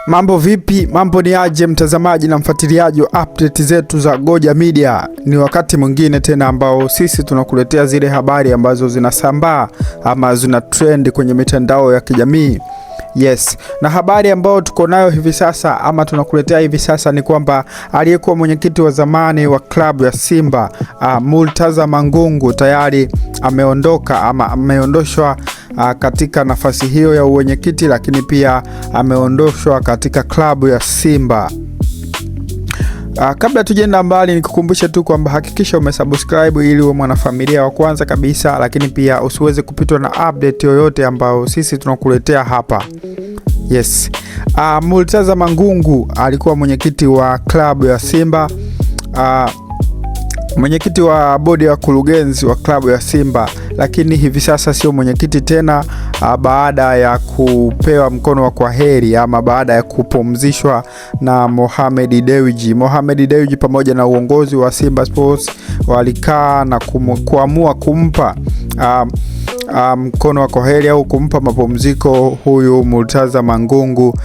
Mambo vipi? Mambo ni aje mtazamaji na mfuatiliaji wa update zetu za Goja Media. Ni wakati mwingine tena ambao sisi tunakuletea zile habari ambazo zinasambaa ama zina trend kwenye mitandao ya kijamii. Yes, na habari ambayo tuko nayo hivi sasa ama tunakuletea hivi sasa ni kwamba aliyekuwa mwenyekiti wa zamani wa klabu ya Simba Murtaza Mangungu tayari ameondoka ama ameondoshwa katika nafasi hiyo ya uwenyekiti, lakini pia ameondoshwa katika klabu ya Simba. Kabla tujenda mbali, nikukumbushe tu kwamba hakikisha umesubscribe ili uwe mwanafamilia wa kwanza kabisa, lakini pia usiweze kupitwa na update yoyote ambayo sisi tunakuletea hapa. Yes. Murtaza Mangungu alikuwa mwenyekiti wa klabu ya Simba, mwenyekiti wa bodi ya wakurugenzi wa klabu ya Simba, lakini hivi sasa sio mwenyekiti tena baada ya kupewa mkono wa kwaheri ama baada ya kupumzishwa na Mohamed Dewji. Mohamed Dewji pamoja na uongozi wa Simba Sports walikaa na kuamua kumpa mkono wa kwaheri au kumpa mapumziko huyu Murtaza Mangungu.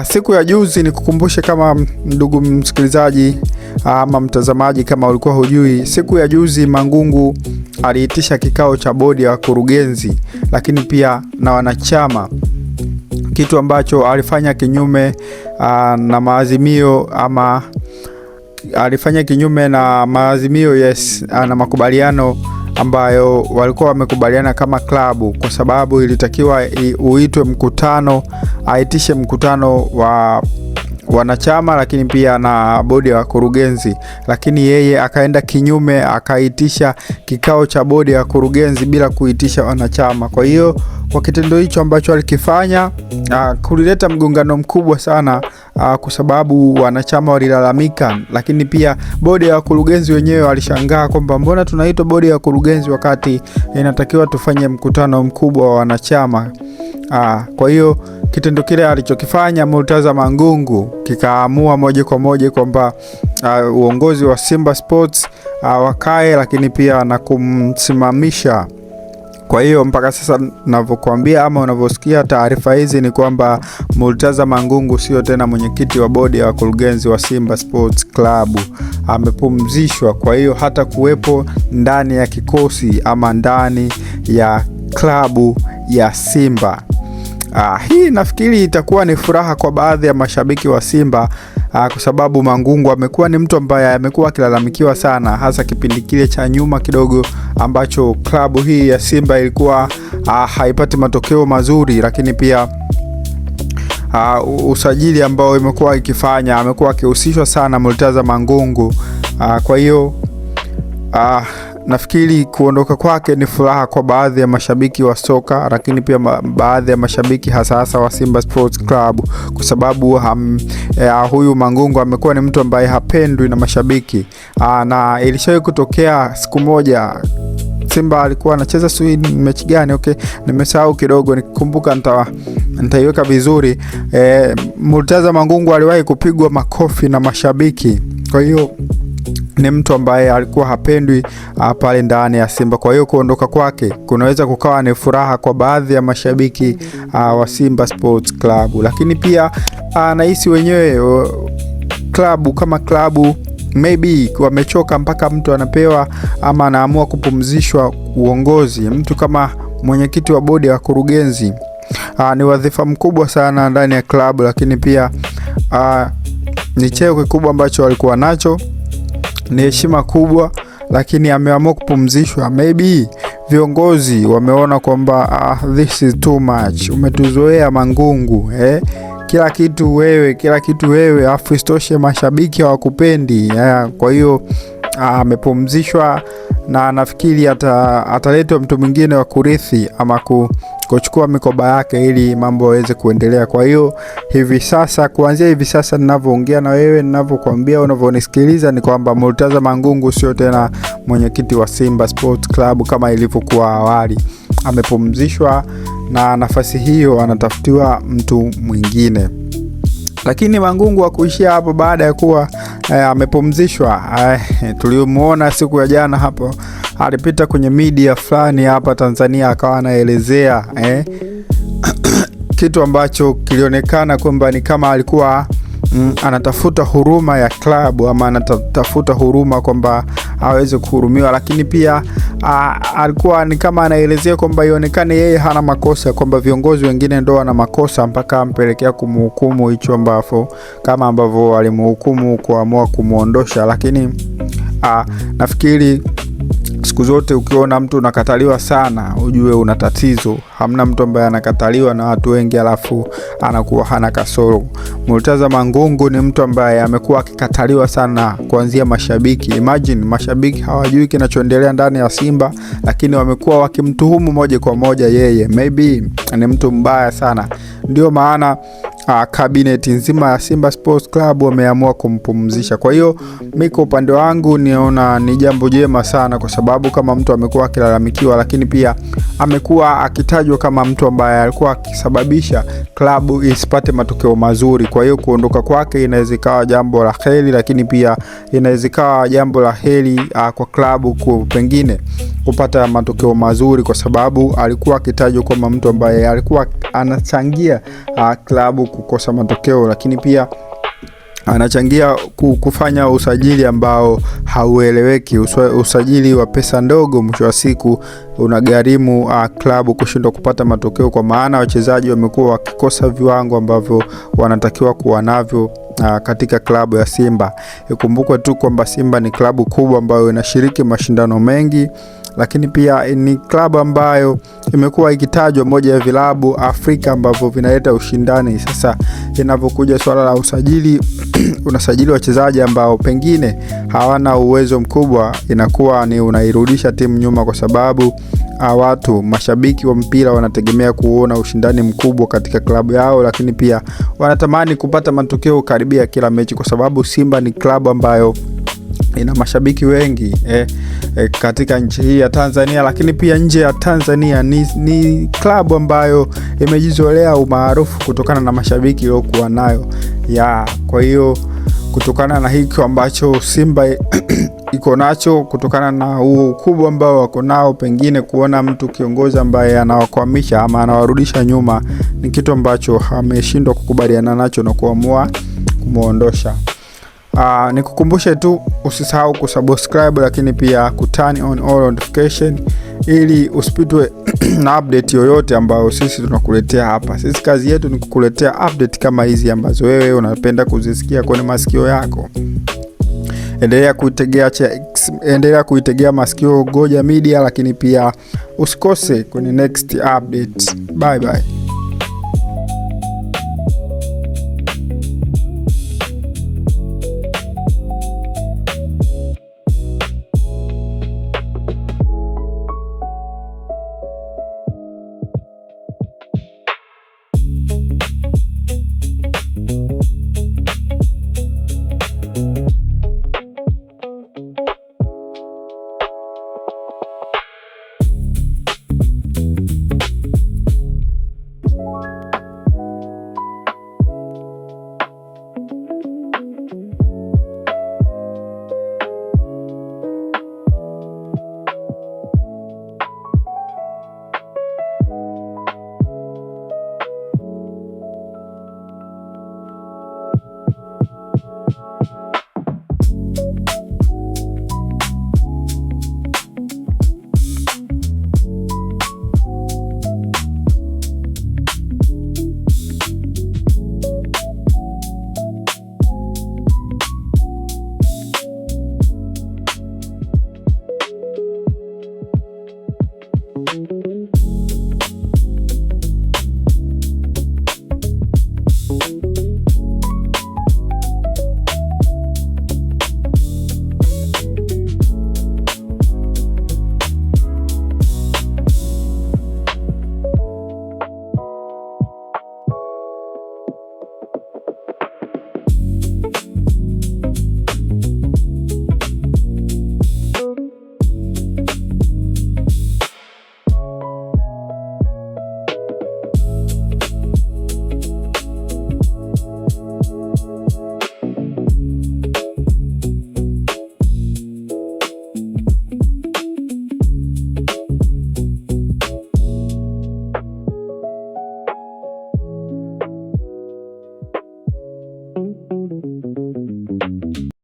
Siku ya juzi, nikukumbushe kama ndugu msikilizaji ama mtazamaji, kama ulikuwa hujui, siku ya juzi Mangungu aliitisha kikao cha bodi ya wakurugenzi lakini pia na wanachama, kitu ambacho alifanya kinyume na maazimio ama alifanya kinyume na maazimio na makubaliano ambayo walikuwa wamekubaliana kama klabu, kwa sababu ilitakiwa uitwe mkutano, aitishe mkutano wa wanachama lakini pia na bodi ya wakurugenzi, lakini yeye akaenda kinyume, akaitisha kikao cha bodi ya wakurugenzi bila kuitisha wanachama. Kwa hiyo kwa kitendo hicho ambacho alikifanya kulileta mgongano mkubwa sana, kwa sababu wanachama walilalamika, lakini pia bodi ya wakurugenzi wenyewe walishangaa kwamba mbona tunaitwa bodi ya wakurugenzi wakati inatakiwa tufanye mkutano mkubwa wa wanachama. Kwa hiyo kitendo kile alichokifanya Murtaza Mangungu kikaamua moja kwa moja kwamba uongozi wa Simba Sports wakae, lakini pia na kumsimamisha. Kwa hiyo mpaka sasa ninavyokuambia ama unavyosikia taarifa hizi ni kwamba Murtaza Mangungu sio tena mwenyekiti wa bodi ya wakurugenzi wa Simba Sports Club, amepumzishwa. Kwa hiyo hata kuwepo ndani ya kikosi ama ndani ya klabu ya Simba. Hii nafikiri itakuwa ni furaha kwa baadhi ya mashabiki wa Simba, kwa sababu Mangungu amekuwa ni mtu ambaye amekuwa akilalamikiwa sana, hasa kipindi kile cha nyuma kidogo ambacho klabu hii ya Simba ilikuwa haipati matokeo mazuri, lakini pia usajili ambao imekuwa ikifanya amekuwa akihusishwa sana Murtaza Mangungu. Kwa hiyo nafikiri kuondoka kwake ni furaha kwa baadhi ya mashabiki wa soka, lakini pia baadhi ya mashabiki hasa wa Simba Sports Club, kwa sababu huyu Mangungu amekuwa ni mtu ambaye hapendwi na mashabiki. Na ilishawahi kutokea siku moja Simba alikuwa anacheza mechi gani? Okay, nimesahau kidogo, nikikumbuka nitaiweka vizuri. Murtaza Mangungu aliwahi kupigwa makofi na mashabiki. Kwa hiyo ni mtu ambaye alikuwa hapendwi pale ndani ya Simba. Kwa hiyo kuondoka kwake kunaweza kukawa ni furaha kwa baadhi ya mashabiki wa Simba Sports Club, lakini pia nahisi wenyewe klabu kama klabu maybe wamechoka, mpaka mtu anapewa ama anaamua kupumzishwa uongozi. Mtu kama mwenyekiti wa bodi ya wakurugenzi ni wadhifa mkubwa sana ndani ya klabu, lakini pia ni cheo kikubwa ambacho walikuwa nacho, ni heshima kubwa, lakini ameamua kupumzishwa. Maybe viongozi wameona kwamba this is too much, umetuzoea Mangungu, kila kitu wewe, afu istoshe mashabiki hawakupendi. Kwa hiyo amepumzishwa, na nafikiri ataletwa mtu mwingine wa kurithi ama kuchukua mikoba yake ili mambo yaweze kuendelea. Kwa hiyo kuanzia hivi sasa ninavyoongea na wewe, ninavyokuambia, unavyonisikiliza, ni kwamba Murtaza Mangungu sio tena mwenyekiti wa Simba Sports Club kama ilivyokuwa awali. Amepumzishwa na nafasi hiyo anatafutiwa mtu mwingine. Lakini Mangungu hakuishia hapo. Baada ya kuwa amepumzishwa, tulimuona siku ya jana hapo, alipita kwenye media fulani hapa Tanzania, akawa anaelezea kitu ambacho kilionekana kwamba ni kama alikuwa anatafuta huruma ya klabu ama anatafuta huruma kwamba aweze kuhurumiwa, lakini pia alikuwa ni kama anaelezea kwamba ionekane yeye hana makosa, kwamba viongozi wengine ndio wana makosa mpaka ampelekea kumhukumu hicho kama ambavyo alimhukumu kuamua kumuondosha. Lakini nafikiri siku zote ukiona mtu unakataliwa sana, ujue una tatizo. Hamna mtu ambaye anakataliwa na watu wengi alafu anakuwa hana kasoro. Murtaza Mangungu ni mtu ambaye amekuwa akikataliwa sana kuanzia mashabiki. Imagine mashabiki hawajui kinachoendelea ndani ya Simba, lakini wamekuwa wakimtuhumu moja kwa moja yeye. Maybe ni mtu mbaya sana. Ndio maana cabinet nzima ya Simba Sports Club wameamua kumpumzisha. Kwa hiyo mimi kwa upande wangu niona ni jambo jema sana, kwa sababu kama mtu amekuwa akilalamikiwa, lakini pia amekuwa akitajwa kama mtu ambaye alikuwa akisababisha klabu isipate matokeo mazuri. Kwa hiyo kuondoka kwake inaweza ikawa jambo la heri, lakini pia inaweza ikawa jambo la heri kwa klabu pengine kupata matokeo mazuri, kwa sababu alikuwa akitajwa kama mtu ambaye alikuwa anachangia klabu kukosa matokeo, lakini pia anachangia kufanya usajili ambao haueleweki, usajili wa pesa ndogo. Mwisho wa siku unagharimu klabu kushindwa kupata matokeo, kwa maana wachezaji wamekuwa wakikosa viwango ambavyo wanatakiwa kuwa navyo katika klabu ya Simba. Ikumbukwe tu kwamba Simba ni klabu kubwa ambayo inashiriki mashindano mengi, lakini pia ni klabu ambayo imekuwa ikitajwa moja ya vilabu Afrika ambavyo vinaleta ushindani. Sasa inapokuja swala la usajili, unasajili wachezaji ambao pengine hawana uwezo mkubwa, inakuwa ni unairudisha timu nyuma, kwa sababu mashabiki wa mpira wanategemea kuona ushindani mkubwa katika klabu yao, lakini pia wanatamani kupata matokeo karibia kila mechi, kwa sababu Simba ni klabu ambayo ina mashabiki wengi katika nchi hii ya Tanzania, lakini pia nje ya Tanzania. Ni klabu ambayo imejizolea umaarufu kutokana na mashabiki waliokuwa nayo kwa hiyo kutokana na hiki ambacho Simba iko nacho, kutokana na huo ukubwa ambao wako nao, pengine kuona mtu kiongozi ambaye anawakwamisha ama anawarudisha nyuma ni kitu ambacho ameshindwa kukubaliana nacho na kuamua kumuondosha. Nikukumbushe tu usisahau kusubscribe, lakini pia kuturn on all notification ili usipitwe na update yoyote ambayo sisi tunakuletea hapa. Sisi kazi yetu ni kukuletea update kama hizi ambazo wewe unapenda kuzisikia kwenye masikio yako. Endelea kuitegea masikio Goja Media, lakini pia usikose kwenye next update. Bye bye.